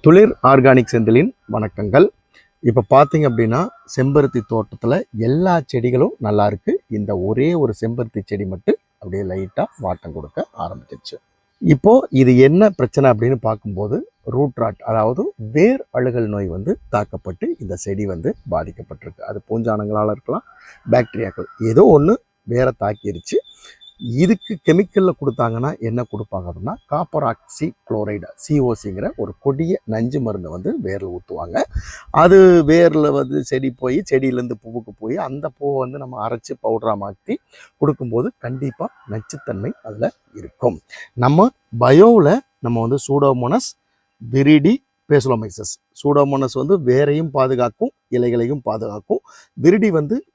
துளிர் ஆர்கானிக் செந்திலின் வணக்கங்கள். இப்போ பார்த்தீங்க அப்படின்னா செம்பருத்தி தோட்டத்தில் எல்லா செடிகளும் நல்லா இருக்குது. இந்த ஒரே ஒரு செம்பருத்தி செடி மட்டும் அப்படியே லைட்டாக வாட்டம் கொடுக்க ஆரம்பிச்சிருச்சு. இப்போது இது என்ன பிரச்சனை அப்படின்னு பார்க்கும்போது ரூட் ராட், அதாவது வேர் அழுகல் நோய் தாக்கப்பட்டு இந்த செடி பாதிக்கப்பட்டிருக்கு. அது பூஞ்சானங்களால் இருக்கலாம், பாக்டீரியாக்கள் ஏதோ ஒன்று வேற தாக்கிருச்சு. இதுக்கு கெமிக்கலில் கொடுத்தாங்கன்னா என்ன கொடுப்பாங்க அப்படின்னா காப்பர் ஆக்சி குளோரைடு சிஓசிங்கிற ஒரு கொடிய நஞ்சு மருந்து வேரில் ஊற்றுவாங்க. அது வேரில் செடி போய் செடியிலேருந்து பூவுக்கு போய் அந்த பூவை நம்ம அரைச்சி பவுடராக மாற்றி கொடுக்கும்போது கண்டிப்பாக நச்சுத்தன்மை அதில் இருக்கும். நம்ம பயோவில் நம்ம சூடோமோனஸ், விரிடி, பேசுலோமைசஸ். சூடோமோனஸ் வேரையும் பாதுகாக்கும், இலைகளையும் பாதுகாக்கும். விரிடி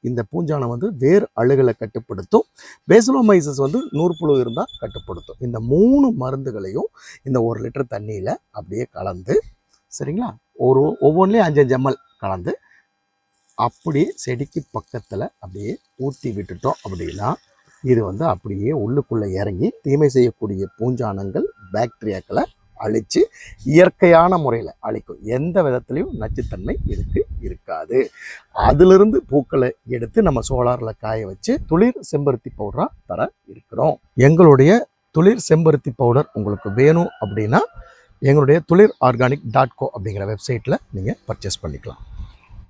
இந்த பூஞ்சானம் வேர் அழுகலை கட்டுப்படுத்தும். பேசுலோமைசஸ் நூற்புழு இருந்தால் கட்டுப்படுத்தும். இந்த 3 மருந்துகளையும் இந்த 1 லிட்டர் தண்ணியில் அப்படியே கலந்து, சரிங்களா, ஒவ்வொன்றிலையும் 5 ml கலந்து அப்படியே செடிக்கு பக்கத்தில் அப்படியே ஊற்றி விட்டுட்டோம் அப்படின்னா இது அப்படியே உள்ளுக்குள்ளே இறங்கி தீமை செய்யக்கூடிய பூஞ்சானங்கள், பாக்டீரியாக்களை அழித்து இயற்கையான முறையில் அழிக்கும். எந்த விதத்துலையும் நச்சுத்தன்மை இதுக்கு இருக்காது. அதிலிருந்து பூக்களை எடுத்து நம்ம சோலாரில் காய வச்சு துளிர் செம்பருத்தி பவுடராக தர இருக்கிறோம். எங்களுடைய துளிர் செம்பருத்தி பவுடர் உங்களுக்கு வேணும் அப்படின்னா எங்களுடைய tuliorganic.co அப்படிங்கிற வெப்சைட்டில் நீங்கள் பர்ச்சேஸ் பண்ணிக்கலாம்.